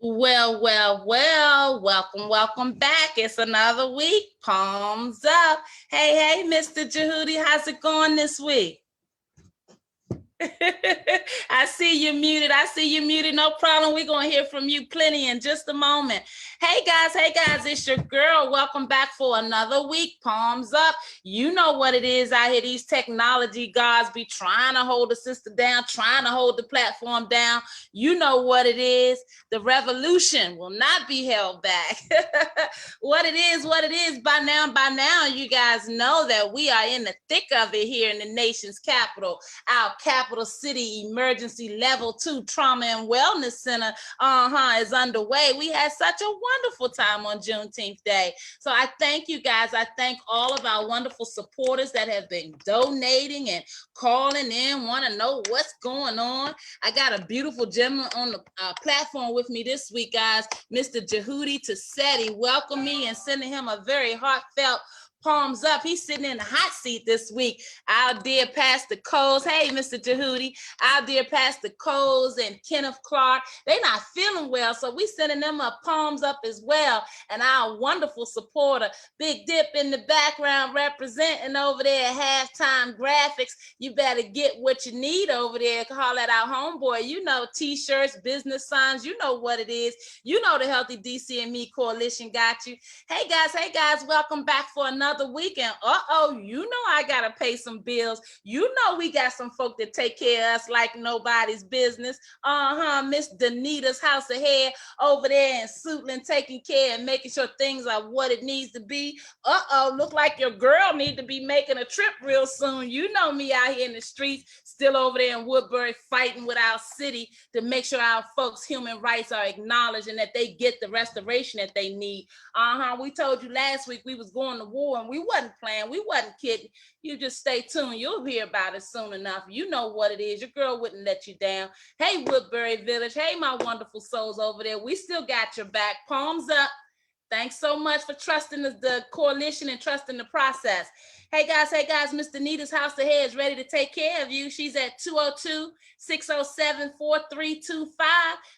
Well, welcome back. It's another week. Palms up. Hey, Mr. Jehudi, how's it going this week? I see you muted. No problem. We're going to hear from you plenty in just a moment. Hey guys, it's your girl. Welcome back for another week. Palms up. You know what it is out here. These technology gods be trying to hold the sister down, trying to hold the platform down. You know what it is. The revolution will not be held back. What it is. By now, you guys know that we are in the thick of it here in the nation's capital. Our capital city emergency level 2 trauma and wellness center is underway. We had such a wonderful time on Juneteenth Day. So I thank you guys. I thank all of our wonderful supporters that have been donating and calling in, want to know what's going on. I got a beautiful gentleman on the platform with me this week, guys, Mr. Jehudi Tassetti. Welcome me and sending him a very heartfelt palms up. He's sitting in the hot seat this week. Our dear Pastor Coles. Hey, Mr. Jehudi. Our dear Pastor Coles and Kenneth Clark. They're not feeling well, so we sending them a palms up as well. And our wonderful supporter, Big Dip in the background representing over there at Halftime Graphics. You better get what you need over there. Call that our homeboy. You know, t-shirts, business signs. You know what it is. You know the Healthy DC and Me Coalition got you. Hey guys, welcome back for another weekend. You know I gotta pay some bills. You know we got some folk that take care of us like nobody's business. Miss Danita's house ahead over there in Suitland, taking care and making sure things are what it needs to be. Look like your girl need to be making a trip real soon. You know me out here in the streets, still over there in Woodbury, fighting with our city to make sure our folks' human rights are acknowledged and that they get the restoration that they need. We told you last week we was going to war and we wasn't playing, we wasn't kidding. You just stay tuned. You'll hear about it soon enough. You know what it is. Your girl wouldn't let you down. Hey, Woodbury Village. Hey, my wonderful souls over there. We still got your back. Palms up. Thanks so much for trusting the coalition and trusting the process. Hey guys, Miss Danita's house ahead is ready to take care of you. She's at 202-607-4325.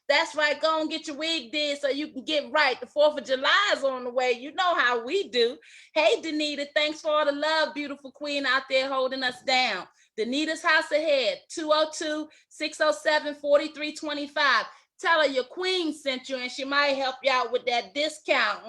That's right, go and get your wig did so you can get right. The 4th of July is on the way. You know how we do. Hey Danita, thanks for all the love, beautiful queen out there holding us down. Danita's house ahead, 202-607-4325. Tell her your queen sent you and she might help you out with that discount.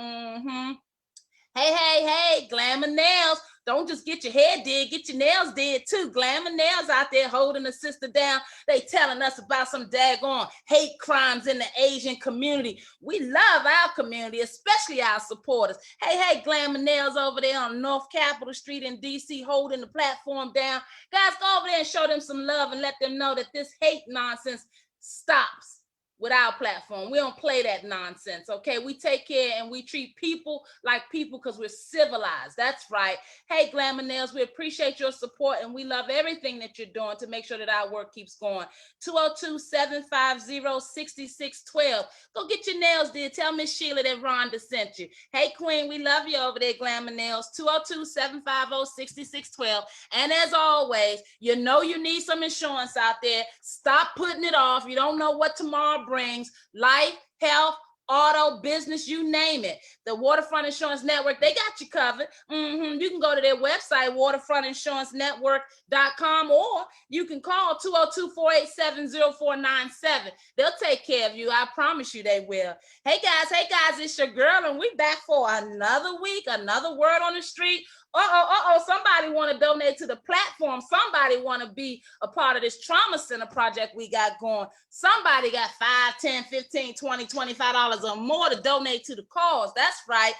Hey, Glamour Nails. Don't just get your hair did, get your nails did too. Glamour Nails out there holding the sister down. They telling us about some daggone hate crimes in the Asian community. We love our community, especially our supporters. Hey, Glamour Nails over there on North Capitol Street in DC holding the platform down. Guys, go over there and show them some love and let them know that this hate nonsense stops with our platform. We don't play that nonsense, okay? We take care and we treat people like people because we're civilized. That's right. Hey, Glamour Nails, we appreciate your support and we love everything that you're doing to make sure that our work keeps going. 202-750-6612. Go get your nails did. Tell Miss Sheila that Rhonda sent you. Hey, Queen, we love you over there, Glamour Nails. 202-750-6612. And as always, you know you need some insurance out there. Stop putting it off. You don't know what tomorrow brings. Life, health, auto, business, you name it. The Waterfront Insurance Network, they got you covered. You can go to their website, waterfrontinsurancenetwork.com, or you can call 202-487-0497. They'll take care of you. I promise you they will. Hey guys, it's your girl, and we back for another week, another word on the street. Somebody want to donate to the platform. Somebody want to be a part of this trauma center project we got going. Somebody got $5, $10, $15, $20, $25 or more to donate to the cause. That's right.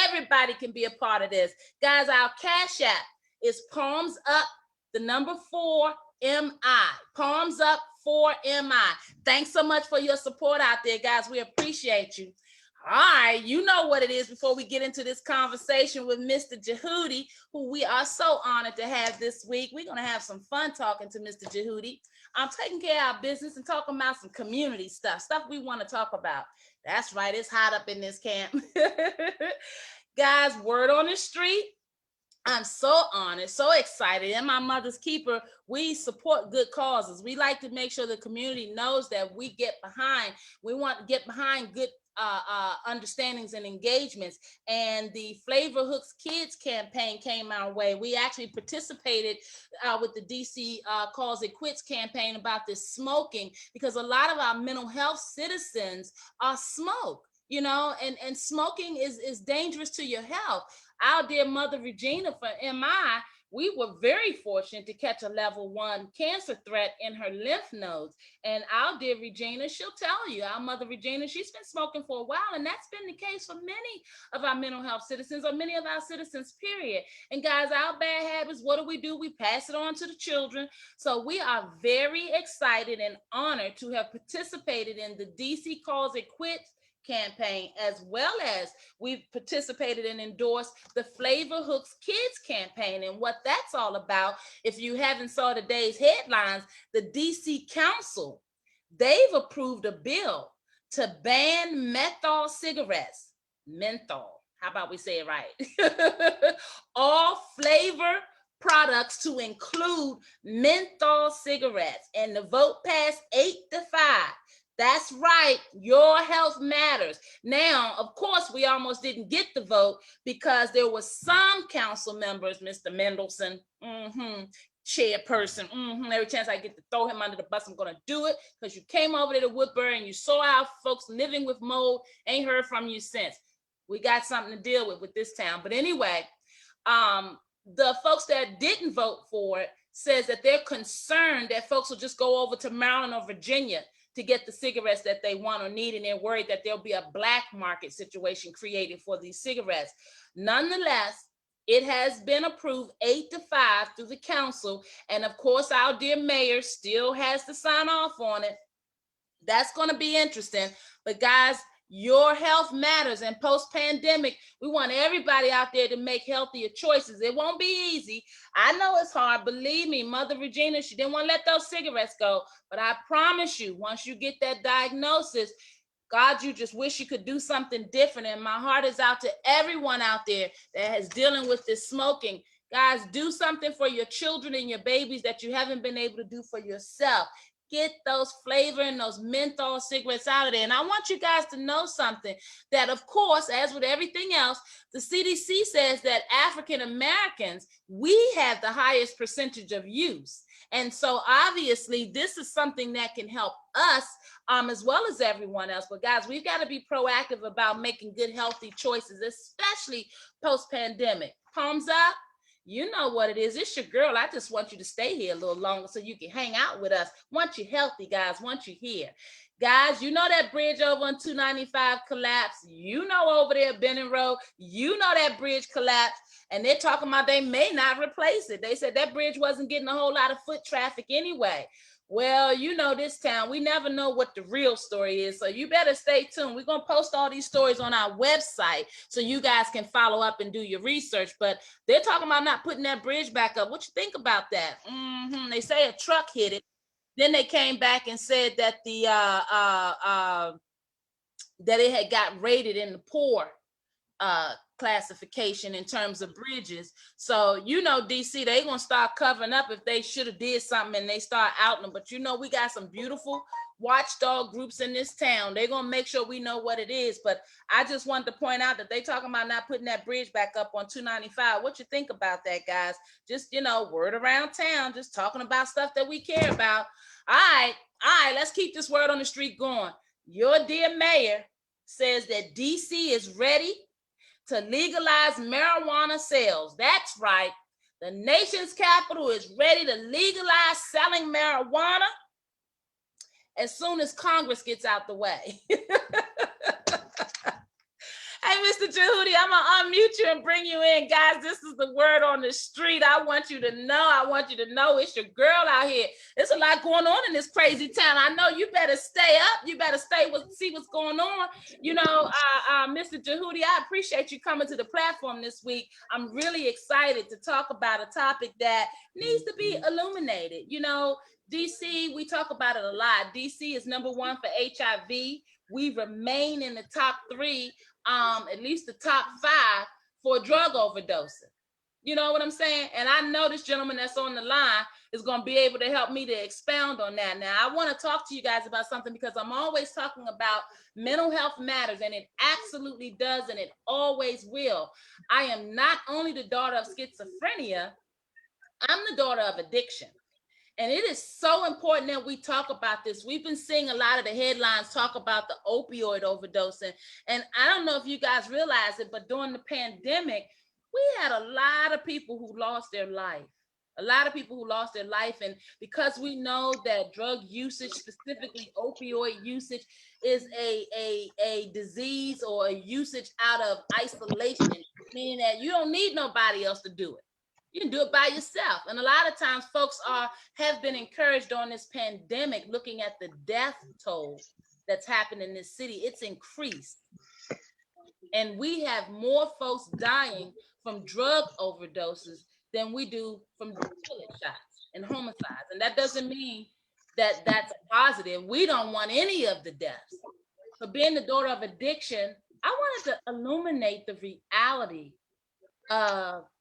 Everybody can be a part of this. Guys, our Cash App is Palms Up, the number 4 MI. Palms Up 4 MI. Thanks so much for your support out there, guys. We appreciate you. All right, you know what it is. Before we get into this conversation with Mr. Jehudi, who we are so honored to have this week, we're going to have some fun talking to Mr. Jehudi. I'm taking care of our business and talking about some community stuff we want to talk about. That's right, it's hot up in this camp. Guys, word on the street, I'm so honored, so excited. And my mother's keeper, we support good causes. We like to make sure the community knows that we get behind. We want to get behind good understandings and engagements. And the Flavor Hooks Kids campaign came our way. We actually participated with the DC Calls It Quits campaign about this smoking, because a lot of our mental health citizens are smoke, you know, and smoking is dangerous to your health. Our dear mother Regina for MI, we were very fortunate to catch a level 1 cancer threat in her lymph nodes. And our dear Regina, she'll tell you, our mother Regina, she's been smoking for a while, and that's been the case for many of our mental health citizens, or many of our citizens, period. And guys, our bad habits, what do? We pass it on to the children. So we are very excited and honored to have participated in the DC Calls It Quits campaign, as well as we've participated and endorsed the Flavor Hooks Kids campaign. And what that's all about, if you haven't saw today's headlines, the DC Council, they've approved a bill to ban menthol cigarettes. Menthol. How about we say it right? All flavor products to include menthol cigarettes. And the vote passed 8-5. That's right. Your health matters. Now, of course, we almost didn't get the vote because there were some council members, Mr. Mendelson, chairperson, every chance I get to throw him under the bus, I'm going to do it, because you came over to the Woodbury and you saw our folks living with mold. Ain't heard from you since. We got something to deal with this town. But anyway, the folks that didn't vote for it says that they're concerned that folks will just go over to Maryland or Virginia to get the cigarettes that they want or need, and they're worried that there'll be a black market situation created for these cigarettes. Nonetheless, it has been approved 8-5 through the council, and of course, our dear mayor still has to sign off on it. That's going to be interesting. But guys, your health matters, and post-pandemic, we want everybody out there to make healthier choices. It won't be easy. I know it's hard. Believe me, Mother Regina, she didn't want to let those cigarettes go. But I promise you, once you get that diagnosis, God, you just wish you could do something different. And my heart is out to everyone out there that is dealing with this smoking. Guys, do something for your children and your babies that you haven't been able to do for yourself. Get those flavor and those menthol cigarettes out of there. And I want you guys to know something, that of course, as with everything else, the CDC says that African Americans, we have the highest percentage of use. And so obviously this is something that can help us as well as everyone else. But guys, we've got to be proactive about making good, healthy choices, especially post-pandemic. Palms up. You know what it is. It's your girl. I just want you to stay here a little longer so you can hang out with us. Want you healthy, guys. Want you here. Guys, you know that bridge over on 295 collapsed. You know over there, Benning Road, you know that bridge collapsed. And they're talking about they may not replace it. They said that bridge wasn't getting a whole lot of foot traffic anyway. Well, you know this town, we never know what the real story is. So you better stay tuned. We're going to post all these stories on our website so you guys can follow up and do your research. But they're talking about not putting that bridge back up. What you think about that? They say a truck hit it. Then they came back and said that the that it had got rated in the poor classification in terms of bridges. So, you know, DC, they gonna start covering up if they should have did something and they start outing them. But you know, we got some beautiful watchdog groups in this town. They're gonna make sure we know what it is. But I just wanted to point out that they talking about not putting that bridge back up on 295. What you think about that, guys? Just, you know, word around town, just talking about stuff that we care about. All right, let's keep this word on the street going. Your dear mayor says that DC is ready to legalize marijuana sales. That's right. The nation's capital is ready to legalize selling marijuana as soon as Congress gets out the way. Hey, Mr. Jehudi, I'm going to unmute you and bring you in. Guys, this is the word on the street. I want you to know it's your girl out here. There's a lot going on in this crazy town. I know you better stay up. You better see what's going on. You know, Mr. Jehudi, I appreciate you coming to the platform this week. I'm really excited to talk about a topic that needs to be illuminated. You know, DC, we talk about it a lot. DC is number 1 for HIV. We remain in the top 3, at least the top 5 for drug overdosing. You know what I'm saying? And I know this gentleman that's on the line is going to be able to help me to expound on that. Now, I want to talk to you guys about something because I'm always talking about mental health matters, and it absolutely does, and it always will. I am not only the daughter of schizophrenia, I'm the daughter of addiction. And it is so important that we talk about this. We've been seeing a lot of the headlines talk about the opioid overdosing. And I don't know if you guys realize it, but during the pandemic, we had a lot of people who lost their life. A lot of people who lost their life. And because we know that drug usage, specifically opioid usage, is a disease or a usage out of isolation, meaning that you don't need nobody else to do it. You can do it by yourself. And a lot of times folks have been encouraged on this pandemic, looking at the death toll that's happened in this city. It's increased. And we have more folks dying from drug overdoses than we do from bullet shots and homicides. And that doesn't mean that that's a positive. We don't want any of the deaths. So being the daughter of addiction, I wanted to illuminate the reality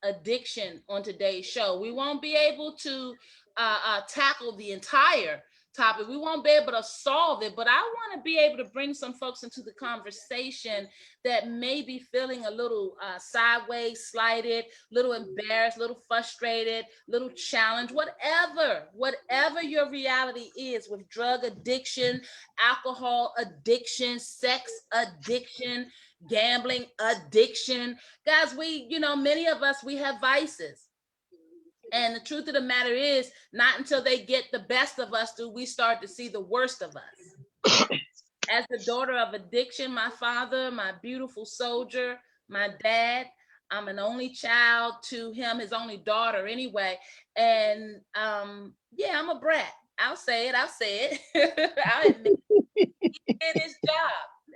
addiction on today's show. We won't be able to tackle the entire topic. We won't be able to solve it, but I want to be able to bring some folks into the conversation that may be feeling a little sideways, slighted, little embarrassed, little frustrated, little challenged, whatever your reality is with drug addiction, alcohol addiction, sex addiction, gambling addiction. Guys, many of us, we have vices. And the truth of the matter is, not until they get the best of us do we start to see the worst of us. As the daughter of addiction, my father, my beautiful soldier, my dad, I'm an only child to him, his only daughter anyway. And yeah, I'm a brat. I'll say it. I'll admit it. He did his job.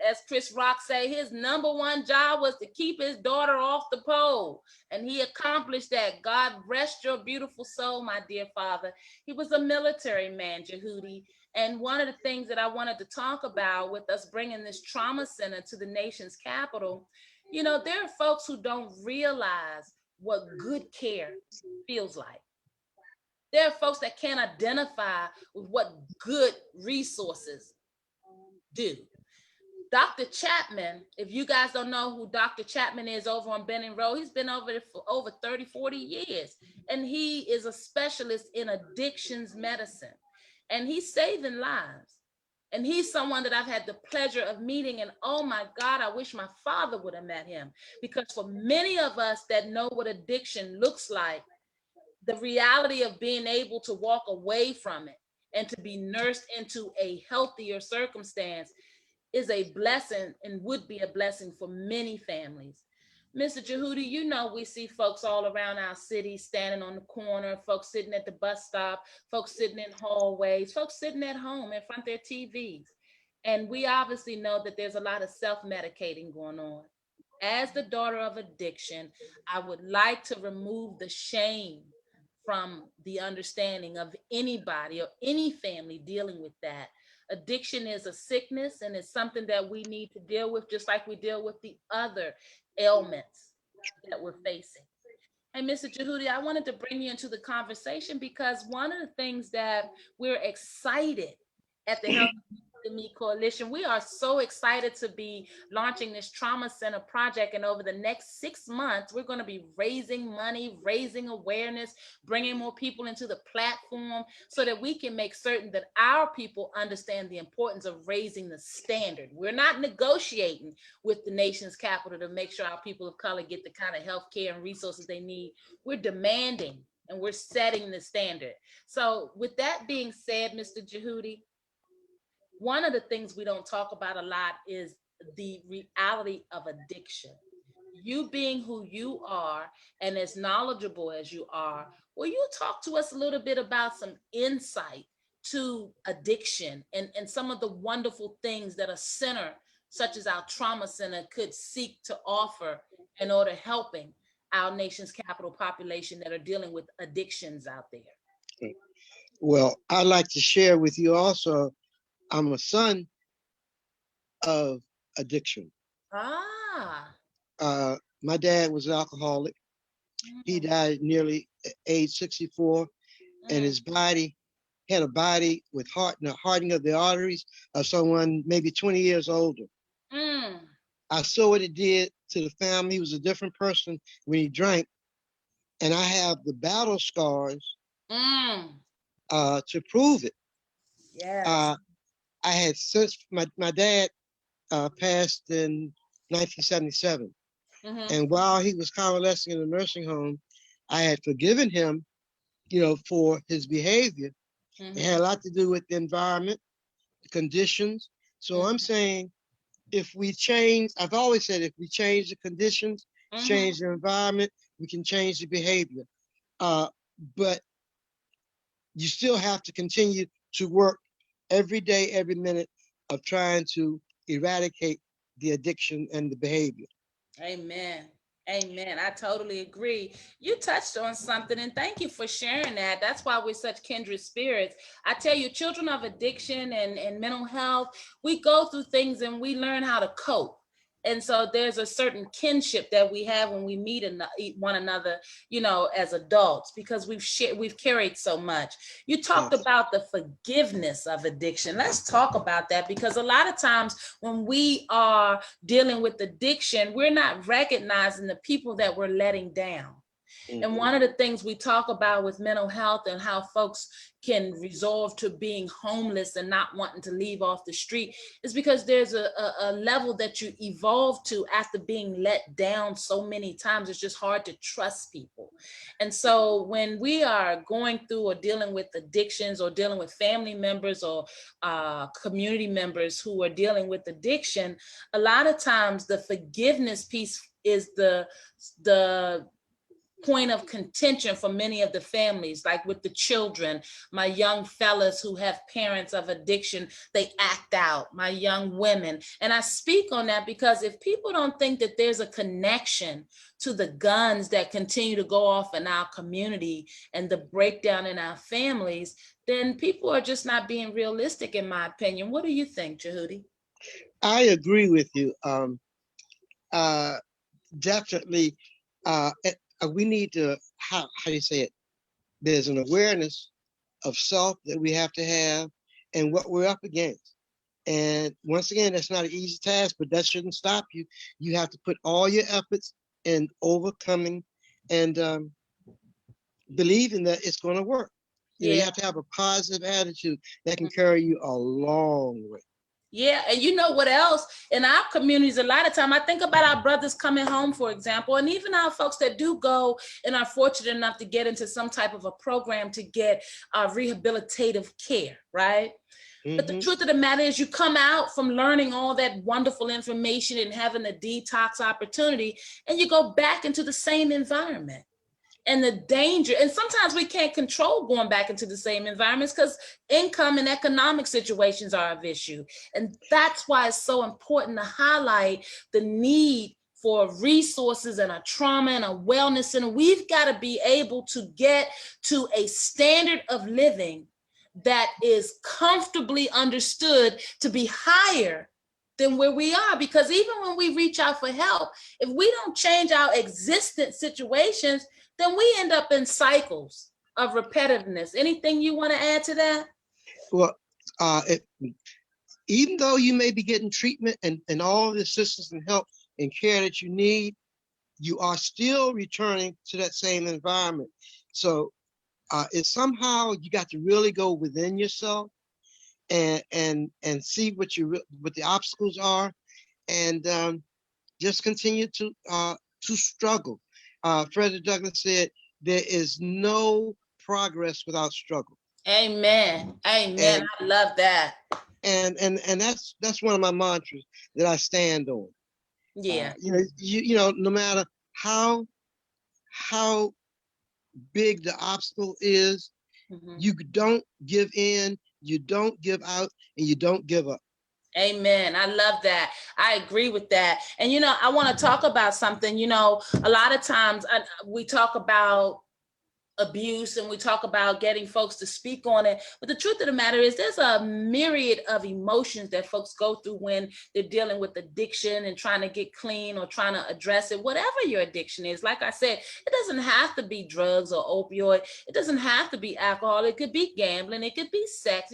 As Chris Rock say, his number one job was to keep his daughter off the pole. And he accomplished that. God rest your beautiful soul, my dear father. He was a military man, Jehudi. And one of the things that I wanted to talk about with us bringing this trauma center to the nation's capital, there are folks who don't realize what good care feels like. There are folks that can't identify with what good resources do. Dr. Chapman, if you guys don't know who Dr. Chapman is over on Benning Road, he's been over there for over 30, 40 years. And he is a specialist in addictions medicine. And he's saving lives. And he's someone that I've had the pleasure of meeting. And oh my God, I wish my father would have met him. Because for many of us that know what addiction looks like, the reality of being able to walk away from it and to be nursed into a healthier circumstance is a blessing and would be a blessing for many families. Mr. Jehudi, we see folks all around our city standing on the corner, folks sitting at the bus stop, folks sitting in hallways, folks sitting at home in front of their TVs. And we obviously know that there's a lot of self-medicating going on. As the daughter of addiction, I would like to remove the shame from the understanding of anybody or any family dealing with that. Addiction is a sickness, and it's something that we need to deal with, just like we deal with the other ailments that we're facing. Hey, Mr. Jehudi, I wanted to bring you into the conversation because one of the things that we're excited at the Health Me Coalition, we are so excited to be launching this trauma center project. And over the next 6 months, we're going to be raising money, raising awareness, bringing more people into the platform so that we can make certain that our people understand the importance of raising the standard. We're not negotiating with the nation's capital to make sure our people of color get the kind of health care and resources they need. We're demanding and we're setting the standard. So with that being said, Mr. Jehudi, one of the things we don't talk about a lot is the reality of addiction. You being who you are and as knowledgeable as you are, will you talk to us a little bit about some insight to addiction and some of the wonderful things that a center such as our trauma center could seek to offer in order helping our nation's capital population that are dealing with addictions out there? Well, I'd like to share with you also, I'm a son of addiction. Ah. My dad was an alcoholic. He died nearly age 64, and his body had a body with hardening of the arteries of someone maybe 20 years older. Mm. I saw what it did to the family. He was a different person when he drank, and I have the battle scars to prove it. Yes. I had since my dad passed in 1977. And while he was convalescing in a nursing home, I had forgiven him, for his behavior. It had a lot to do with the environment, the conditions. So I'm saying if we change, I've always said if we change the conditions, change the environment, we can change the behavior. But you still have to continue to work every day, every minute of trying to eradicate the addiction and the behavior. Amen. Amen. I totally agree. You touched on something, and thank you for sharing that. That's why we're such kindred spirits. I tell you, children of addiction and mental health, we go through things and we learn how to cope. And so there's a certain kinship that we have when we meet one another, as adults, because we've carried so much. You talked about the forgiveness of addiction. Let's talk about that, because a lot of times when we are dealing with addiction, we're not recognizing the people that we're letting down. And one of the things we talk about with mental health and how folks can resolve to being homeless and not wanting to leave off the street is because there's a level that you evolve to after being let down so many times. It's just hard to trust people. And so when we are going through or dealing with addictions or dealing with family members or community members who are dealing with addiction, a lot of times the forgiveness piece is the point of contention for many of the families. Like with the children, my young fellas who have parents of addiction, they act out, my young women. And I speak on that because if people don't think that there's a connection to the guns that continue to go off in our community and the breakdown in our families, then people are just not being realistic, in my opinion. What do you think, Jehudi? I agree with you. Definitely, we need to, how do you say it? There's an awareness of self that we have to have and what we're up against. And once again, that's not an easy task, but that shouldn't stop you. You have to put all your efforts in overcoming and believing that it's going to work. You have to have a positive attitude that can carry you a long way. Yeah, and you know what else? In our communities, a lot of time, I think about our brothers coming home, for example, and even our folks that do go and are fortunate enough to get into some type of a program to get rehabilitative care, right? But the truth of the matter is you come out from learning all that wonderful information and having a detox opportunity, and you go back into the same environment. And the danger, and sometimes we can't control going back into the same environments because income and economic situations are of issue. And that's why it's so important to highlight the need for resources and a trauma and a wellness center. We've got to be able to get to a standard of living that is comfortably understood to be higher than where we are. Because even when we reach out for help, if we don't change our existent situations, then we end up in cycles of repetitiveness. Anything you want to add to that? Well, even though you may be getting treatment and all the assistance and help and care that you need, you are still returning to that same environment. So it's somehow you got to really go within yourself and see what the obstacles are, and just continue to struggle. Frederick Douglass said, "There is no progress without struggle." Amen. Amen. I love that. And that's one of my mantras that I stand on. Yeah. No matter how big the obstacle is, you don't give in, you don't give out, and you don't give up. Amen. I love that. I agree with that. And, I want to talk about something, a lot of times we talk about abuse, and we talk about getting folks to speak on it. But the truth of the matter is there's a myriad of emotions that folks go through when they're dealing with addiction and trying to get clean or trying to address it, whatever your addiction is. Like I said, it doesn't have to be drugs or opioid. It doesn't have to be alcohol. It could be gambling. It could be sex,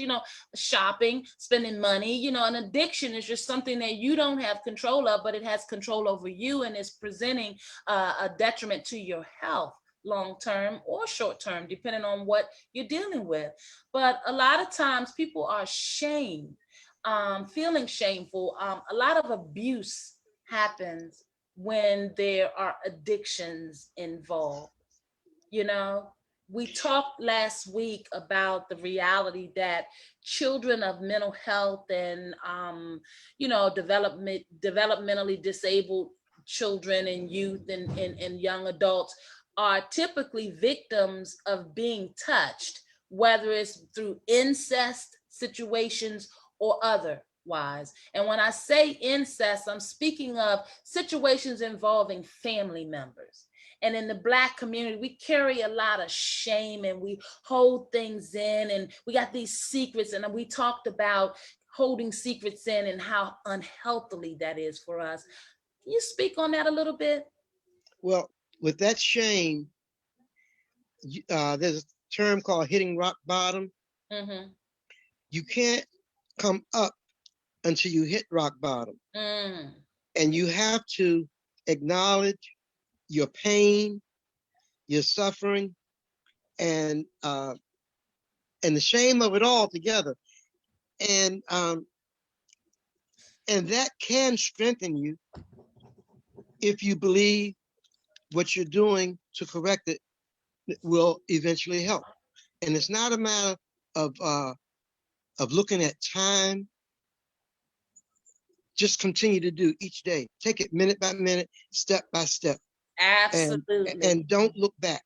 shopping, spending money. An addiction is just something that you don't have control of, but it has control over you and is presenting a detriment to your health, long-term or short-term, depending on what you're dealing with. But a lot of times people are shamed, feeling shameful. A lot of abuse happens when there are addictions involved. We talked last week about the reality that children of mental health and, developmentally disabled children and youth and young adults are typically victims of being touched, whether it's through incest situations or otherwise. And when I say incest, I'm speaking of situations involving family members. And in the Black community, we carry a lot of shame and we hold things in, and we got these secrets, and we talked about holding secrets in and how unhealthily that is for us. Can you speak on that a little bit? Well, with that shame, there's a term called hitting rock bottom. Mm-hmm. You can't come up until you hit rock bottom. Mm. And you have to acknowledge your pain, your suffering, and the shame of it all together. And that can strengthen you if you believe what you're doing to correct it will eventually help. And it's not a matter of looking at time. Just continue to do each day. Take it minute by minute, step by step. Absolutely. And don't look back.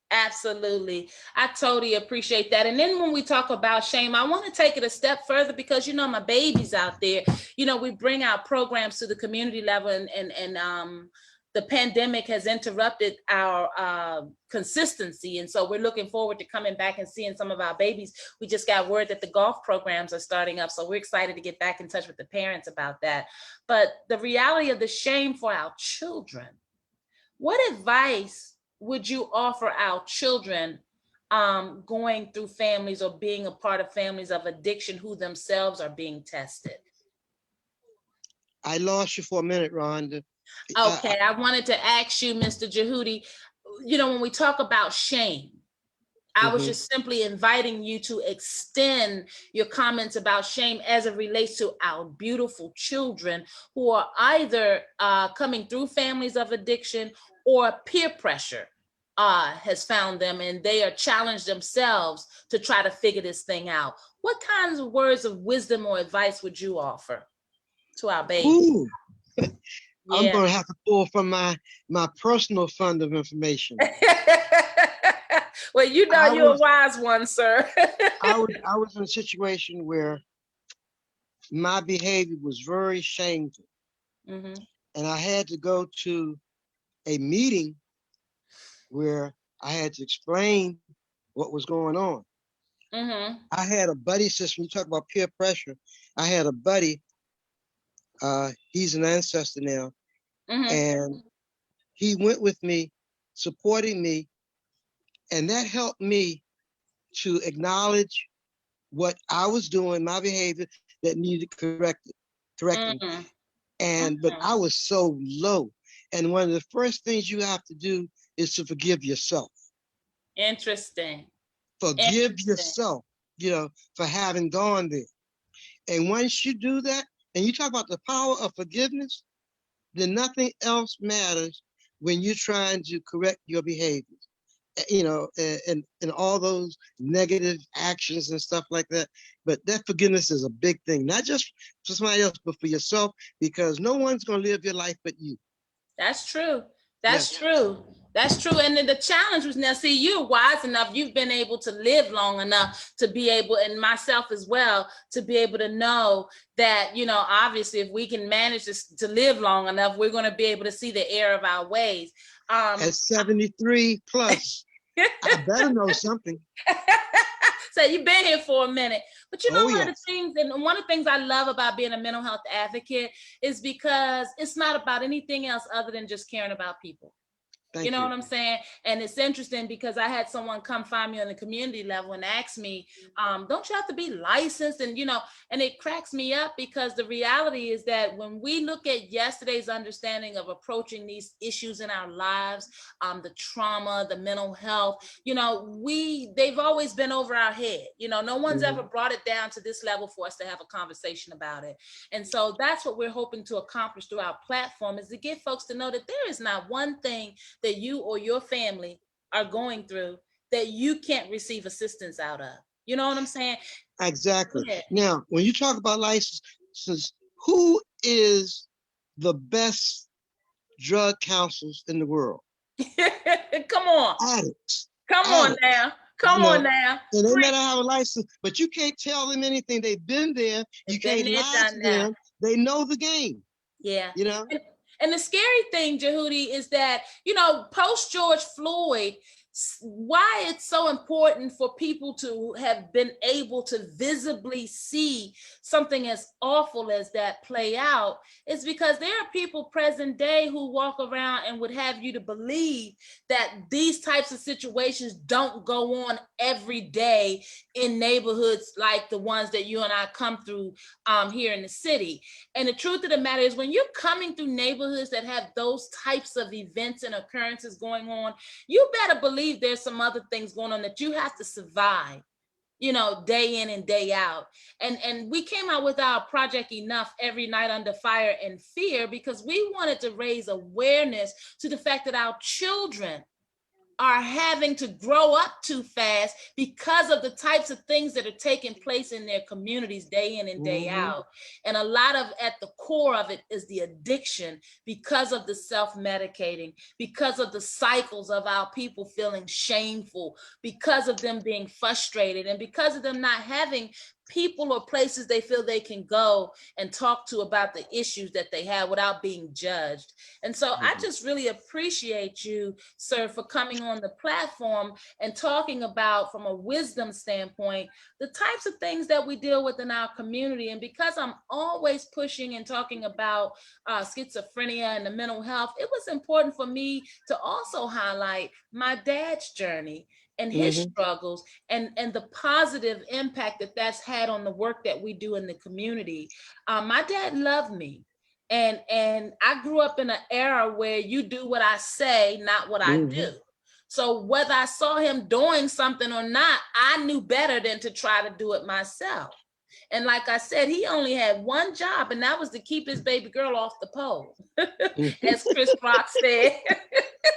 Absolutely. I totally appreciate that. And then when we talk about shame, I want to take it a step further because, my babies out there, we bring out programs to the community level, and the pandemic has interrupted our consistency. And so we're looking forward to coming back and seeing some of our babies. We just got word that the golf programs are starting up. So we're excited to get back in touch with the parents about that. But the reality of the shame for our children, what advice would you offer our children going through families or being a part of families of addiction who themselves are being tested? I lost you for a minute, Rhonda. Okay, I wanted to ask you, Mr. Jehudi, when we talk about shame, I was just simply inviting you to extend your comments about shame as it relates to our beautiful children who are either coming through families of addiction or peer pressure has found them, and they are challenged themselves to try to figure this thing out. What kinds of words of wisdom or advice would you offer to our babies? Yeah. I'm going to have to pull from my personal fund of information. Well, you're a wise one, sir. I was in a situation where my behavior was very shameful. Mm-hmm. And I had to go to a meeting where I had to explain what was going on. Mm-hmm. I had a buddy system. You talk about peer pressure. I had a buddy. He's an ancestor now. Mm-hmm. And he went with me, supporting me. And that helped me to acknowledge what I was doing, my behavior that needed correcting. Mm-hmm. But I was so low. And one of the first things you have to do is to forgive yourself. Interesting. Forgive yourself, for having gone there. And once you do that, and you talk about the power of forgiveness, then nothing else matters when you're trying to correct your behaviors, and all those negative actions and stuff like that. But that forgiveness is a big thing, not just for somebody else, but for yourself, because no one's going to live your life but you. That's true. That's true. That's true. And then the challenge was, now, see, you're wise enough. You've been able to live long enough to be able, and myself as well, to be able to know that, obviously, if we can manage to live long enough, we're going to be able to see the error of our ways. At 73 plus. I better know something. So you've been here for a minute, but you know, Yes. one of the things, and one of the things I love about being a mental health advocate is because it's not about anything else other than just caring about people. You know what I'm saying? And it's interesting because I had someone come find me on the community level and ask me, don't you have to be licensed? And, you know, and it cracks me up because the reality is that when we look at yesterday's understanding of approaching these issues in our lives, the trauma, the mental health, you know, they've always been over our head. You know, no one's ever brought it down to this level for us to have a conversation about it. And so that's what we're hoping to accomplish through our platform, is to get folks to know that there is not one thing that you or your family are going through that you can't receive assistance out of. You know what I'm saying? Exactly. Now, when you talk about licenses, who is the best drug counselors in the world? Come on. Addicts. Come on now. Come on now. And they might have a license, but you can't tell them anything. They've been there. You can't lie to them. They know the game. Yeah. You know? And the scary thing, Jehudi, is that, you know, post George Floyd, why it's so important for people to have been able to visibly see something as awful as that play out is because there are people present day who walk around and would have you to believe that these types of situations don't go on every day in neighborhoods like the ones that you and I come through here in the city. And the truth of the matter is, when you're coming through neighborhoods that have those types of events and occurrences going on, you better believe there's some other things going on that you have to survive, you know, day in and day out. And we came out with our Project Enough, Every Night Under Fire and Fear, because we wanted to raise awareness to the fact that our children are having to grow up too fast because of the types of things that are taking place in their communities day in and day out. And a lot of, at the core of it, is the addiction because of the self-medicating, because of the cycles of our people feeling shameful, because of them being frustrated, and because of them not having people or places they feel they can go and talk to about the issues that they have without being judged. And so I just really appreciate you, sir, for coming on the platform and talking about, from a wisdom standpoint, the types of things that we deal with in our community. And because I'm always pushing and talking about schizophrenia and the mental health, it was important for me to also highlight my dad's journey and his struggles and the positive impact that that's had on the work that we do in the community. My dad loved me. And I grew up in an era where you do what I say, not what I do. So whether I saw him doing something or not, I knew better than to try to do it myself. And like I said, he only had one job, and that was to keep his baby girl off the pole, as Chris Rock said.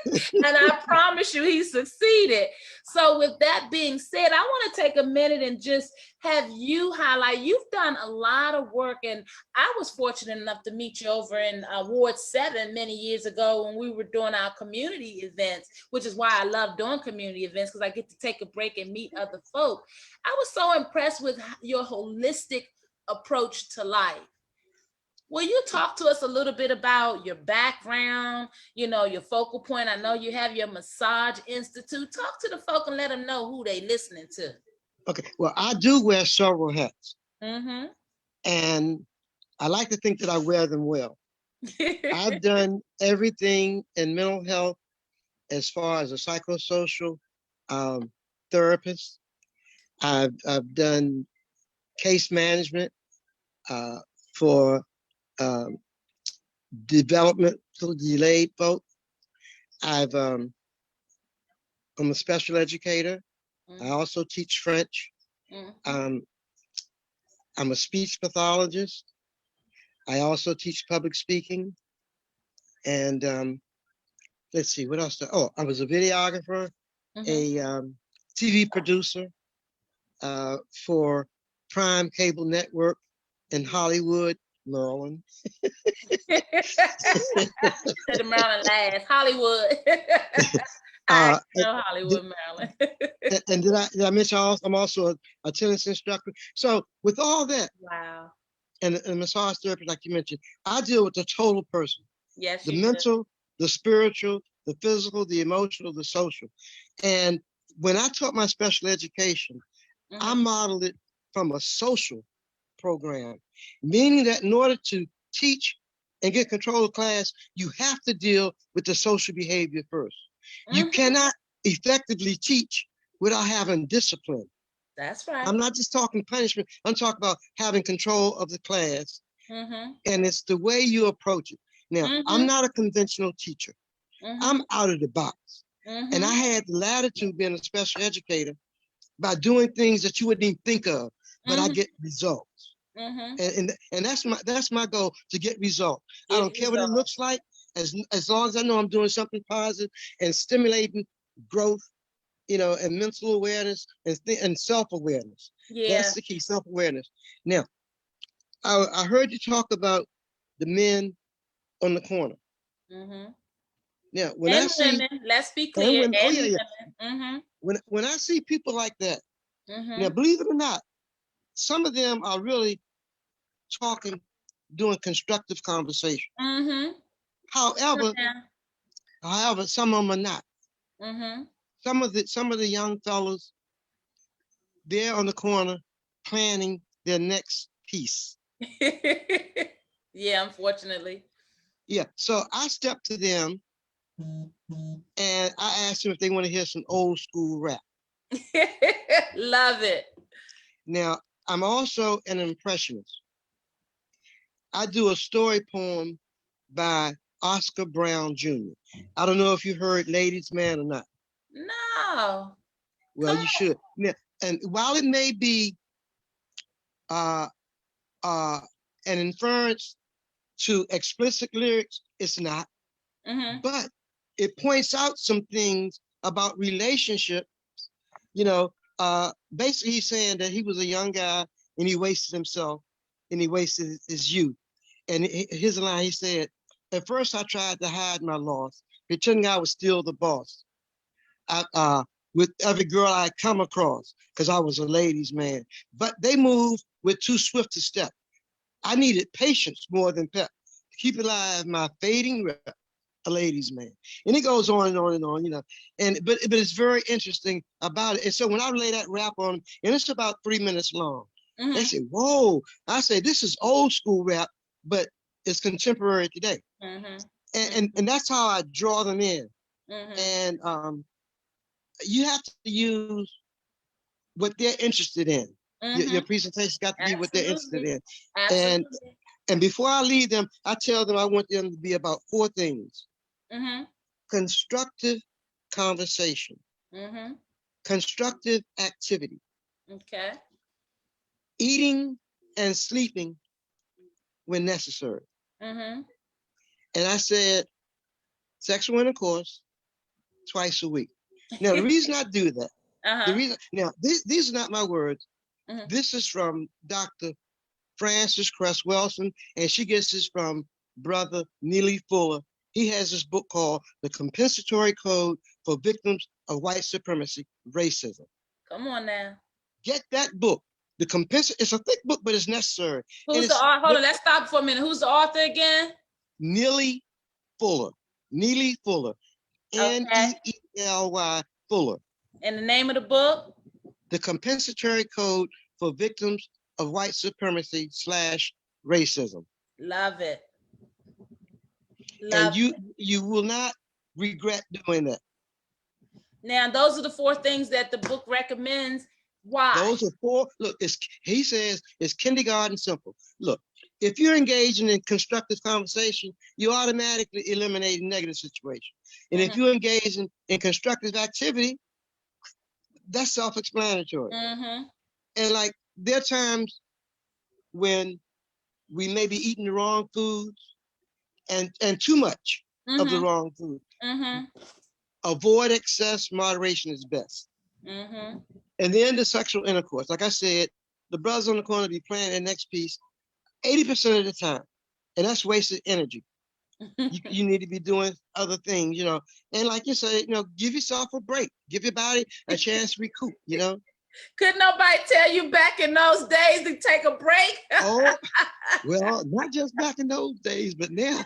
And I promise you, he succeeded. So with that being said, I want to take a minute and just have you highlight, you've done a lot of work, and I was fortunate enough to meet you over in Ward 7 many years ago when we were doing our community events, which is why I love doing community events, because I get to take a break and meet other folk. I was so impressed with your holistic approach to life. Will you talk to us a little bit about your background, you know, your focal point? I know you have your Massage Institute. Talk to the folk and let them know who they listening to. Okay, well, I do wear several hats. And I like to think that I wear them well. I've done everything in mental health as far as a psychosocial therapist. I've done case management for development to delayed folk. I'm a special educator. I also teach French. I'm a speech pathologist. I also teach public speaking. And let's see, what else? Oh, I was a videographer, a TV producer for Prime Cable Network in Hollywood, Maryland. Said Maryland last, Hollywood. I know Hollywood, Maryland. And did I mention I'm also a tennis instructor? So with all that, wow, and a massage therapist, like you mentioned, I deal with the total person. Yes, the mental, the spiritual, the physical, the emotional, the social. And when I taught my special education, I modeled it from a social program, meaning that in order to teach and get control of class, you have to deal with the social behavior first. You cannot effectively teach without having discipline. That's right. I'm not just talking punishment. I'm talking about having control of the class. And it's the way you approach it. Now, I'm not a conventional teacher. I'm out of the box. And I had the latitude being a special educator by doing things that you wouldn't even think of, but I get results. And that's my goal, to get results. I don't care what it looks like, as long as I know I'm doing something positive and stimulating growth, you know, and mental awareness and self-awareness. Yeah. That's the key, self-awareness. Now, I heard you talk about the men on the corner. Now, when I see women, let's be clear. women, when I see people like that, now believe it or not, some of them are really talking, doing constructive conversation. However, some of them are not. Some of the young fellas, they're on the corner planning their next piece. Yeah, unfortunately. Yeah, so I stepped to them and I asked them if they want to hear some old school rap. Love it. Now, I'm also an impressionist. I do a story poem by Oscar Brown Jr. I don't know if you heard Ladies Man or not. No. Well, you should. Now, and while it may be an inference to explicit lyrics, it's not. But it points out some things about relationships. You know, basically he's saying that he was a young guy and he wasted himself and he wasted his youth. And his line, he said, "At first I tried to hide my loss, pretending I was still the boss. With every girl I come across, because I was a ladies' man. But they moved with too swift a step. I needed patience more than pep to keep alive my fading rep, a ladies' man." And it goes on and on and on, you know. But it's very interesting about it. And so when I lay that rap on, and it's about 3 minutes long, they say, "Whoa!" I say, "This is old school rap, but it's contemporary today." And that's how I draw them in. And you have to use what they're interested in. Your presentation's got to be what they're interested in. And before I leave them, I tell them I want them to be about 4 things. Constructive conversation. Constructive activity. Okay. Eating and sleeping when necessary. And I said, sexual intercourse twice a week. Now, the reason I do that, the reason, now, these are not my words. This is from Dr. Frances Cress Welsing, and she gets this from Brother Neely Fuller. He has this book called The Compensatory Code for Victims of White Supremacy, Racism. Come on now. Get that book. It's a thick book, but it's necessary. Who's the author? Hold on, let's stop for a minute. Who's the author again? Neely Fuller. Neely Fuller. N-E-E-L-Y Fuller. And the name of the book? The Compensatory Code for Victims of White Supremacy / Racism. Love it. And you will not regret doing that. Now, those are the 4 things that the book recommends. Why? Those are 4. Look, he says it's kindergarten simple. Look, if you're engaging in constructive conversation, you automatically eliminate a negative situation. And if you engage in constructive activity, that's self-explanatory. And like, there are times when we may be eating the wrong foods and too much of the wrong food. Avoid excess, moderation is best. And then the sexual intercourse. Like I said, the brothers on the corner be playing their next piece 80% of the time. And that's wasted energy. You need to be doing other things, you know. And like you say, you know, give yourself a break. Give your body a chance to recoup, you know. Could nobody tell you back in those days to take a break? Oh, well, not just back in those days, but now,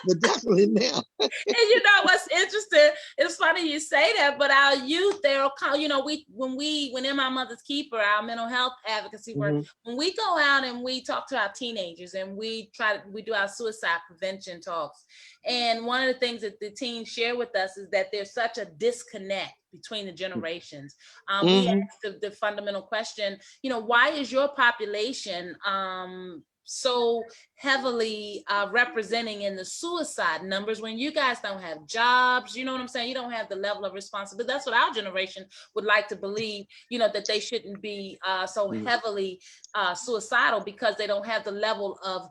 but definitely now. And you know what's interesting? It's funny you say that, but our youth, they'll call, you know, when in my mother's keeper, our mental health advocacy work, when we go out and we talk to our teenagers and we do our suicide prevention talks. And one of the things that the teens share with us is that there's such a disconnect between the generations. We asked the fundamental question, you know, why is your population so heavily representing in the suicide numbers when you guys don't have jobs? You know what I'm saying? You don't have the level of responsibility. That's what our generation would like to believe, you know, that they shouldn't be so heavily suicidal because they don't have the level of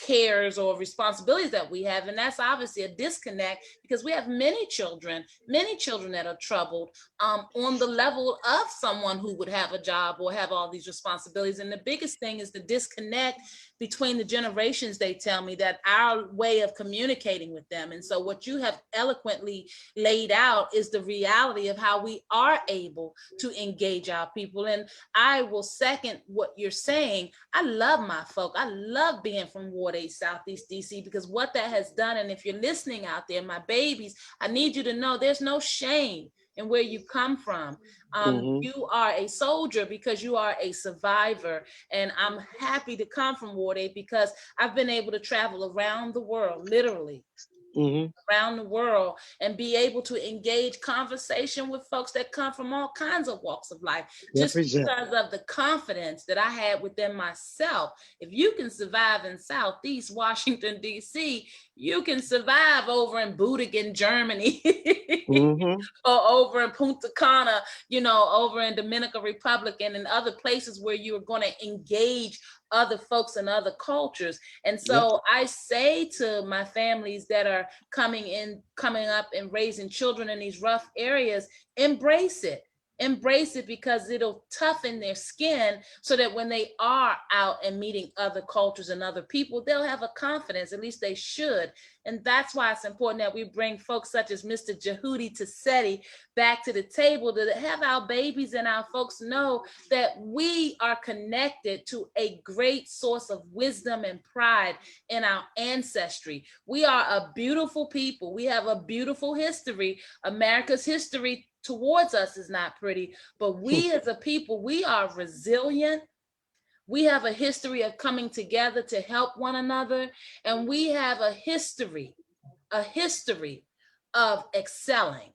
cares or responsibilities that we have. And that's obviously a disconnect because we have many children that are troubled on the level of someone who would have a job or have all these responsibilities. And the biggest thing is the disconnect between the generations. They tell me that our way of communicating with them. And so what you have eloquently laid out is the reality of how we are able to engage our people. And I will second what you're saying. I love my folk. I love being from Ward 8 Southeast DC, because what that has done, and if you're listening out there, my babies, I need you to know there's no shame in where you come from. You are a soldier because you are a survivor. And I'm happy to come from Ward 8 because I've been able to travel around the world, literally. Around the world, and be able to engage conversation with folks that come from all kinds of walks of life, just because of the confidence that I had within myself. If you can survive in Southeast Washington, D.C., you can survive over in Budigen, Germany, or over in Punta Cana, you know, over in Dominican Republic and in other places where you are going to engage other folks and other cultures. And so I say to my families that are coming up and raising children in these rough areas, embrace it because it'll toughen their skin so that when they are out and meeting other cultures and other people, they'll have a confidence, at least they should. And that's why it's important that we bring folks such as Mr. Jehudi Tassetti back to the table to have our babies and our folks know that we are connected to a great source of wisdom and pride in our ancestry. We are a beautiful people. We have a beautiful history. America's history towards us is not pretty, but we as a people, we are resilient. We have a history of coming together to help one another, and we have a history of excelling.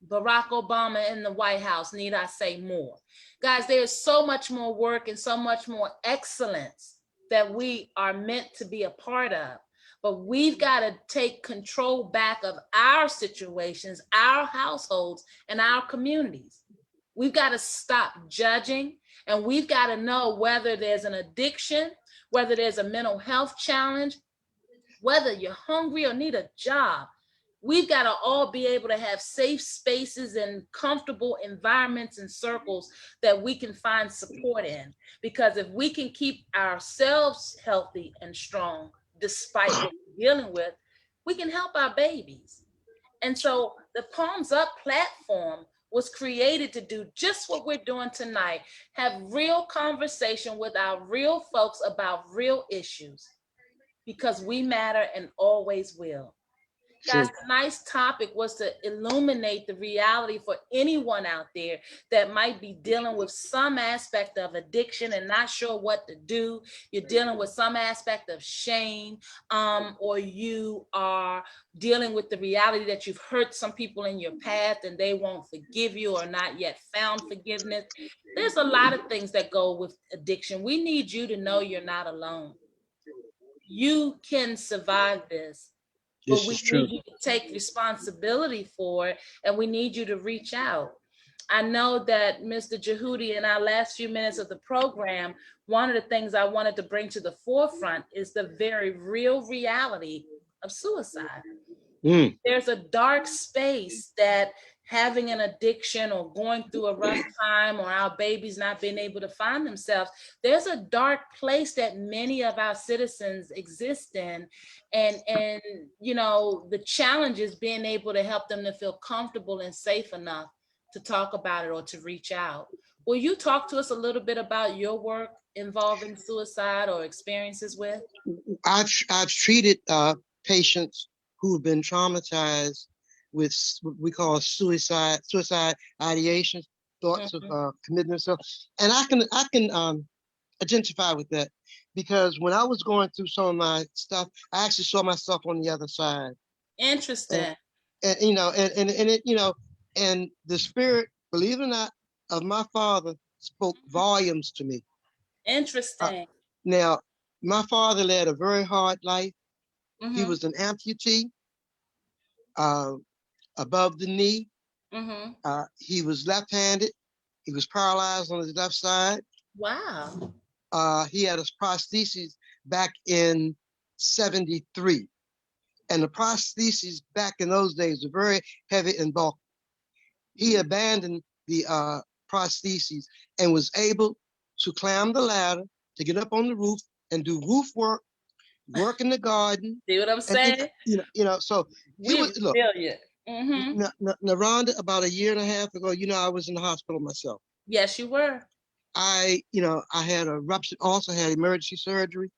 Barack Obama in the White House, need I say more? Guys, there's so much more work and so much more excellence that we are meant to be a part of. But we've got to take control back of our situations, our households, and our communities. We've got to stop judging, and we've got to know whether there's an addiction, whether there's a mental health challenge, whether you're hungry or need a job. We've got to all be able to have safe spaces and comfortable environments and circles that we can find support in. Because if we can keep ourselves healthy and strong, despite what we're dealing with, we can help our babies. And so the Palms Up platform was created to do just what we're doing tonight, have real conversation with our real folks about real issues, because we matter and always will. Guys, tonight's topic was to illuminate the reality for anyone out there that might be dealing with some aspect of addiction and not sure what to do. You're dealing with some aspect of shame, or you are dealing with the reality that you've hurt some people in your path and they won't forgive you or not yet found forgiveness. There's a lot of things that go with addiction. We need you to know you're not alone. You can survive this. But we need you to take responsibility for it, and we need you to reach out. I know that Mr. Jehudi, in our last few minutes of the program, one of the things I wanted to bring to the forefront is the very real reality of suicide. There's a dark space that having an addiction or going through a rough time, or our babies not being able to find themselves, there's a dark place that many of our citizens exist in. And you know, the challenge is being able to help them to feel comfortable and safe enough to talk about it or to reach out. Will you talk to us a little bit about your work involving suicide or experiences with? I've treated patients who've been traumatized with what we call suicide ideations, thoughts of committing themselves, and I can identify with that, because when I was going through some of my stuff, I actually saw myself on the other side. Interesting. And it, and the spirit, believe it or not, of my father spoke volumes to me. Interesting. Now, my father led a very hard life. He was an amputee, above the knee. He was left-handed. He was paralyzed on his left side. Wow. He had his prosthesis back in 73. And the prostheses back in those days were very heavy and bulky. He abandoned the prostheses and was able to climb the ladder to get up on the roof and do roof work in the garden. See what I'm saying? And, so he was, look, brilliant. Rhonda, about a year and a half ago, I was in the hospital myself. Yes, you were. I had a rupture, also had emergency surgery.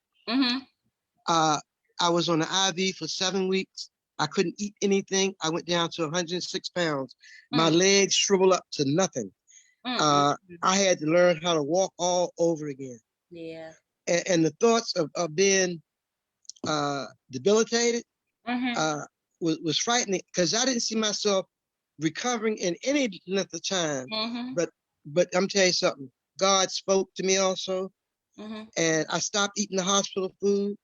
I was on the IV for 7 weeks. I couldn't eat anything. I went down to 106 pounds. My legs shriveled up to nothing. I had to learn how to walk all over again. Yeah. And the thoughts of being debilitated was frightening, because I didn't see myself recovering in any length of time. But I'm telling you something. God spoke to me also, and I stopped eating the hospital food.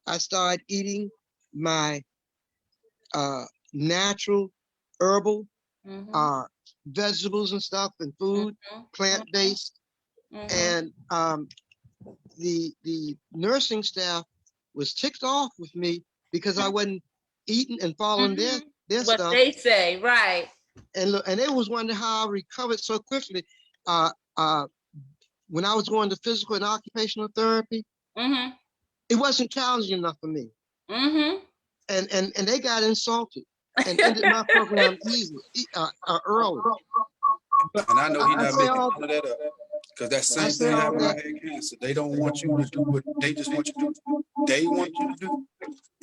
I started eating my natural, herbal, vegetables and stuff, and food, plant-based. And the nursing staff was ticked off with me because I wasn't eating and following their what stuff. They say, right? And look, and they was wondering how I recovered so quickly. When I was going to physical and occupational therapy, it wasn't challenging enough for me. And they got insulted and ended my program early. And I know he's not making none of that up, because that same thing happened when I had cancer. They don't want you to do what they just want you to do. They want you to do,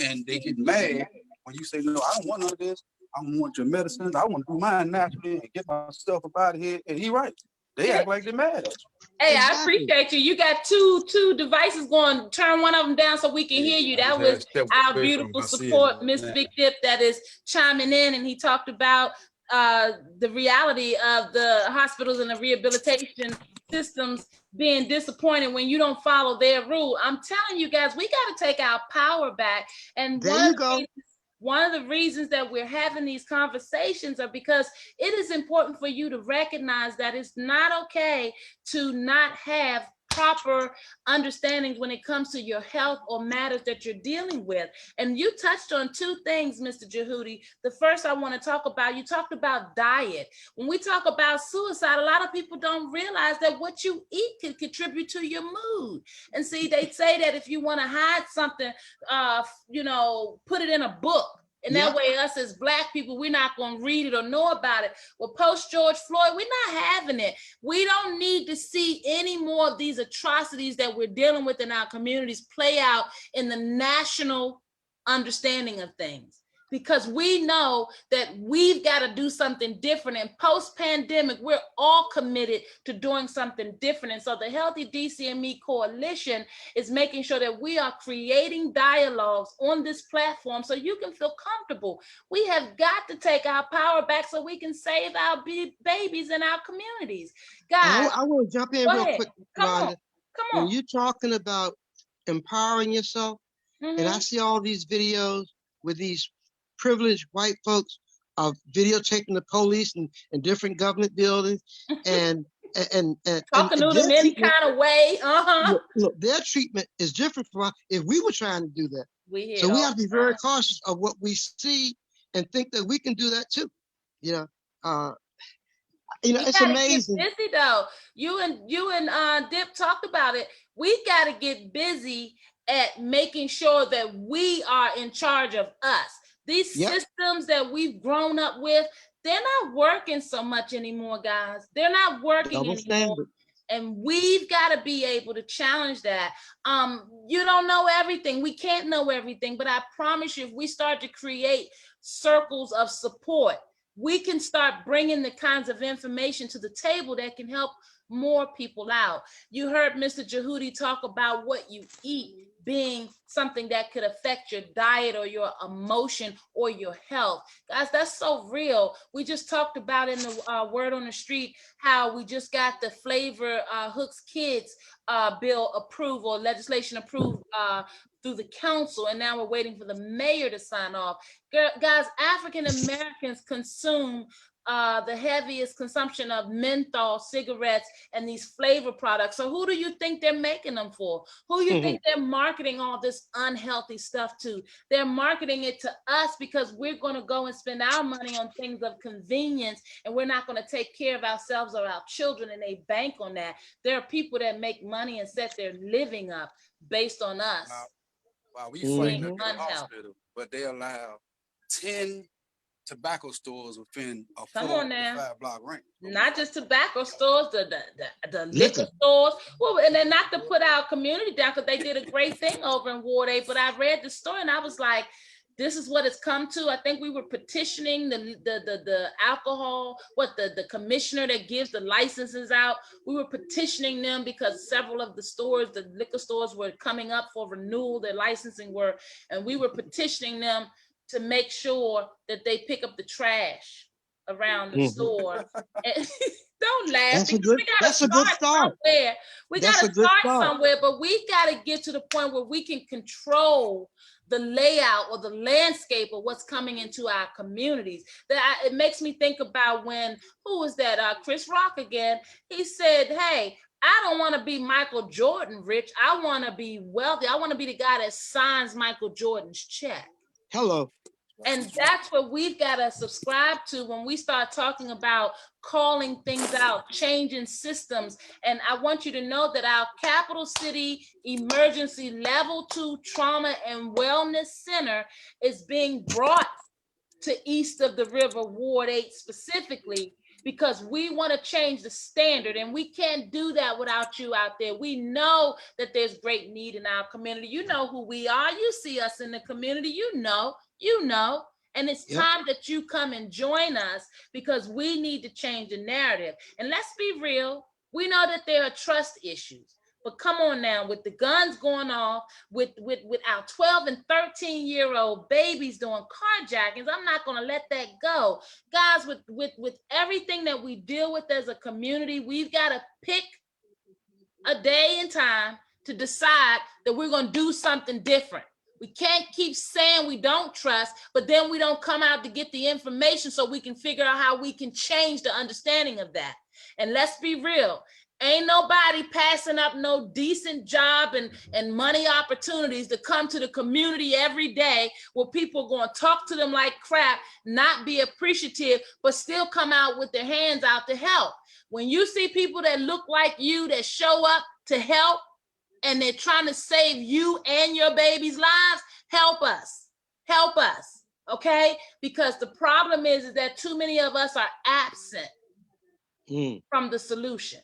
and they get mad when you say, no, I don't want none of this. I don't want your medicines. I want to do mine naturally and get myself up out of here. And he right. They act like they're mad at you. Hey, exactly. I appreciate you. You got two devices going. Turn one of them down so we can hear you. That was our beautiful support, Miss Big Dip, that is chiming in, and he talked about the reality of the hospitals and the rehabilitation systems being disappointed when you don't follow their rule. I'm telling you guys, we got to take our power back. And one of the reasons that we're having these conversations are because it is important for you to recognize that it's not okay to not have proper understandings when it comes to your health or matters that you're dealing with. And you touched on two things, Mr. Jehudi. The first I want to talk about, you talked about diet. When we talk about suicide, a lot of people don't realize that what you eat can contribute to your mood. And see, they say that if you want to hide something, put it in a book. And that way, us as Black people, we're not going to read it or know about it. Well, post George Floyd, we're not having it. We don't need to see any more of these atrocities that we're dealing with in our communities play out in the national understanding of things. Because we know that we've got to do something different. And post-pandemic, we're all committed to doing something different. And so the Healthy DCME Coalition is making sure that we are creating dialogues on this platform so you can feel comfortable. We have got to take our power back so we can save our babies in our communities. Guys, I want to jump in real quick, Rhonda. Come on. When you're talking about empowering yourself, and I see all these videos with these privileged white folks of videotaping the police and different government buildings and talking to them any kind of way. Look, their treatment is different from if we were trying to do that. So we have to be very cautious of what we see and think that we can do that too. It's amazing. Get busy though. You and Dip talked about it. We got to get busy at making sure that we are in charge of us. These systems that we've grown up with, they're not working so much anymore, guys. They're not working Double anymore. standard. And we've got to be able to challenge that. You don't know everything. We can't know everything, but I promise you, if we start to create circles of support, we can start bringing the kinds of information to the table that can help more people out. You heard Mr. Jehudi talk about what you eat being something that could affect your diet or your emotion or your health. Guys, that's so real. We just talked about in the Word on the Street how we just got the Flavor Hooks Kids bill approved, or legislation approved through the council, and now we're waiting for the mayor to sign off. Guys, African Americans consume the heaviest consumption of menthol cigarettes and these flavor products. So who do you think they're making them for? Who do you think they're marketing all this unhealthy stuff to? They're marketing it to us because we're going to go and spend our money on things of convenience, and we're not going to take care of ourselves or our children, and they bank on that. There are people that make money and set their living up based on us. Wow, we fighting at the hospital, but they allow 10 tobacco stores within a 4 or 5 block range. Not just tobacco stores, the liquor stores. Well, and then not to put our community down, because they did a great thing over in Ward 8, but I read the story and I was like, this is what it's come to. I think we were petitioning the alcohol, the commissioner that gives the licenses out. We were petitioning them because several of the stores, the liquor stores, were coming up for renewal, their licensing were, and we were petitioning them to make sure that they pick up the trash around the store. And don't laugh. That's a good start. We got to start somewhere, but we got to get to the point where we can control the layout or the landscape of what's coming into our communities. It makes me think about when, who was that? Chris Rock again. He said, hey, I don't want to be Michael Jordan rich. I want to be wealthy. I want to be the guy that signs Michael Jordan's check. Hello. And that's what we've got to subscribe to when we start talking about calling things out, changing systems. And I want you to know that our Capital City Emergency Level 2 Trauma and Wellness Center is being brought to east of the river, Ward 8 specifically, because we want to change the standard, and we can't do that without you out there. We know that there's great need in our community. You know who we are. You see us in the community. You know, and it's time that you come and join us, because we need to change the narrative. And let's be real. We know that there are trust issues, but come on now, with the guns going off, with our 12 and 13-year-old babies doing carjackings, I'm not going to let that go. Guys, with everything that we deal with as a community, we've got to pick a day and time to decide that we're going to do something different. We can't keep saying we don't trust, but then we don't come out to get the information so we can figure out how we can change the understanding of that. And let's be real. Ain't nobody passing up no decent job and money opportunities to come to the community every day where people are going to talk to them like crap, not be appreciative, but still come out with their hands out to help. When you see people that look like you that show up to help, and they're trying to save you and your baby's lives, help us, okay? Because the problem is that too many of us are absent from the solution.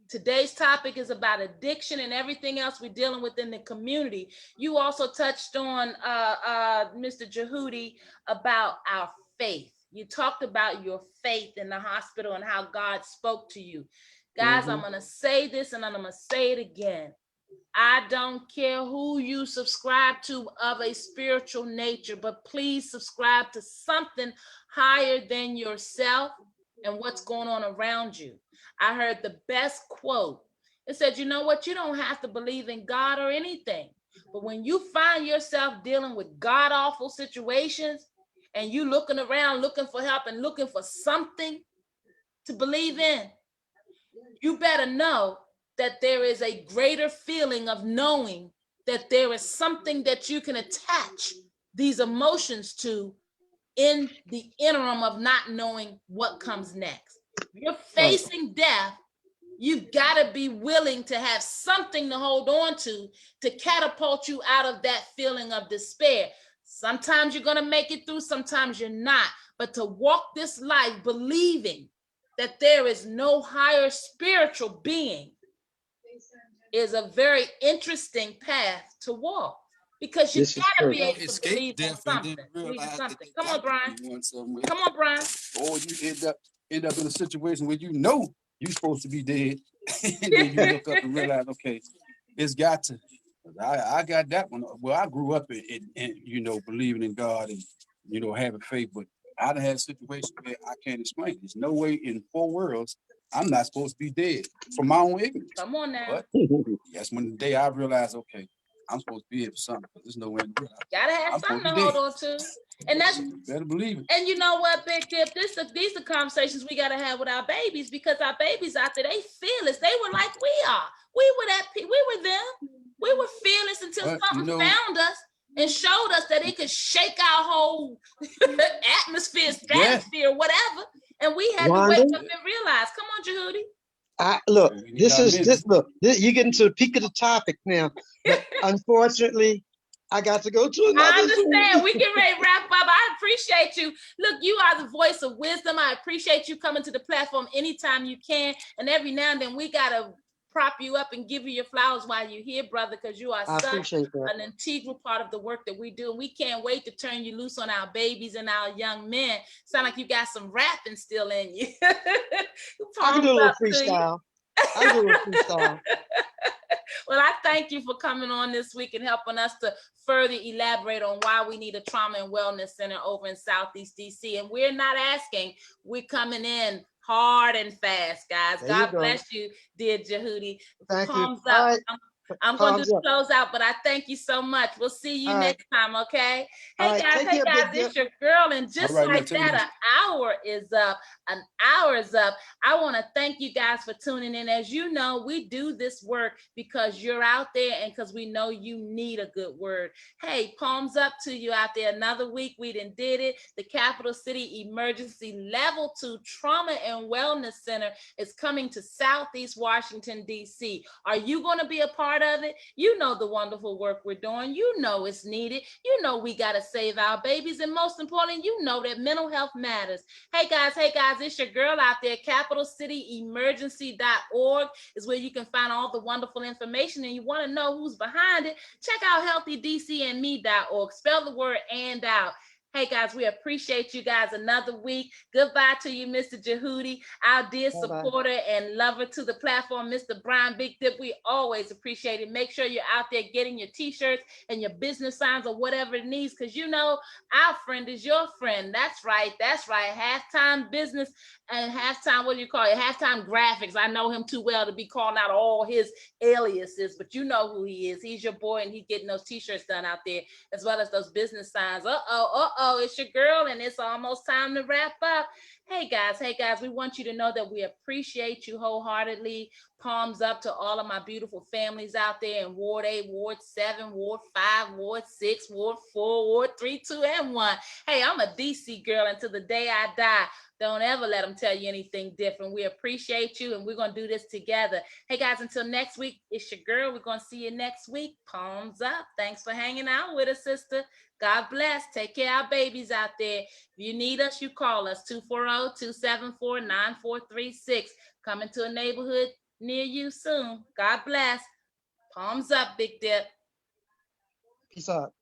Today's topic is about addiction and everything else we're dealing with in the community. You also touched on, Mr. Jehudi, about our faith. You talked about your faith in the hospital and how God spoke to you. Guys, I'm going to say this and I'm going to say it again. I don't care who you subscribe to of a spiritual nature, but please subscribe to something higher than yourself and what's going on around you. I heard the best quote. It said, you know what? You don't have to believe in God or anything. But when you find yourself dealing with God-awful situations and you looking around, looking for help and looking for something to believe in, you better know that there is a greater feeling of knowing that there is something that you can attach these emotions to in the interim of not knowing what comes next. You're facing death. You've got to be willing to have something to hold on to catapult you out of that feeling of despair. Sometimes you're going to make it through, sometimes you're not. but to walk this life believing that there is no higher spiritual being is a very interesting path to walk, because you This is gotta true. be able to Escape believe in death and something. then Believe in realize that something. they Come on, got to Brian. be one somewhere. Come on, Brian. Or you end up in a situation where you know you're supposed to be dead, and then you look up and realize, okay, it's got to. I got that one. Well, I grew up in you know, believing in God and, you know, having faith, but I done had a situation where I can't explain. There's no way in 4 worlds I'm not supposed to be dead from my own ignorance. Come on now. But that's when the day I realized, okay, I'm supposed to be here for something, because there's no way in the world. Gotta have I'm something to supposed to be hold on to. And that's, You better believe it. and you know what, Big Dip, these are conversations we gotta have with our babies, because our babies out there, they fearless. They were like we are. We were them. We were fearless until But, you something know, found us and showed us that it could shake our whole atmosphere, stratosphere, whatever. And we had to Wanda? wake up and realize, come on, Jehudi. Look, You got me. you get into the peak of the topic now, but unfortunately, I got to go to I another understand. Zoom. We get ready to wrap up. I appreciate you. Look, you are the voice of wisdom. I appreciate you coming to the platform anytime you can. And every now and then we got to prop you up and give you your flowers while you're here, brother, because you are I such appreciate that. an integral part of the work that we do. And we can't wait to turn you loose on our babies and our young men. Sound like you got some rapping still in you. I can do a little freestyle. I can do a little freestyle. Well, I thank you for coming on this week and helping us to further elaborate on why we need a trauma and wellness center over in Southeast DC. And we're not asking, we're coming in hard and fast, guys. There God you go. bless you, dear Jehudi. Thank Palms you. up. All right. I'm going Palms to up. close out, but I thank you so much. We'll see you All right. next time, okay? All Hey, right, guys, take care, Big Dip. it's your girl. And just All right, now, like take it that, easy. an hour is up. An hour is up. I want to thank you guys for tuning in. As you know, we do this work because you're out there and because we know you need a good word. Hey, palms up to you out there. Another week, we done did it. The Capital City Emergency Level 2 Trauma and Wellness Center is coming to Southeast Washington, D.C. Are you going to be a part of it? You know the wonderful work we're doing. You know it's needed. You know we got to save our babies. And most importantly, you know that mental health matters. Hey guys, it's your girl out there. CapitalCityEmergency.org is where you can find all the wonderful information. And you want to know who's behind it, check out HealthyDCandMe.org. Spell the word "and" out. Hey guys, we appreciate you guys another week. Goodbye to you, Mr. Jehudi, our dear supporter and lover to the platform, Mr. Brian Big Dip. We always appreciate it. Make sure you're out there getting your t-shirts and your business signs or whatever it needs, because you know our friend is your friend. That's right. Halftime business and halftime, what do you call it? Halftime graphics. I know him too well to be calling out all his aliases, but you know who he is. He's your boy, and he's getting those t-shirts done out there, as well as those business signs. It's your girl, and it's almost time to wrap up. Hey guys, we want you to know that we appreciate you wholeheartedly. Palms up to all of my beautiful families out there in Ward 8, Ward 7, Ward 5, Ward 6, Ward 4, Ward 3, 2, and 1. Hey, I'm a DC girl until the day I die. Don't ever let them tell you anything different. We appreciate you, and we're going to do this together. Hey, guys, until next week, it's your girl. We're going to see you next week. Palms up. Thanks for hanging out with us, sister. God bless. Take care of our babies out there. If you need us, you call us, 240-274-9436. Coming to a neighborhood near you soon. God bless. Palms up, Big Dip. Peace out.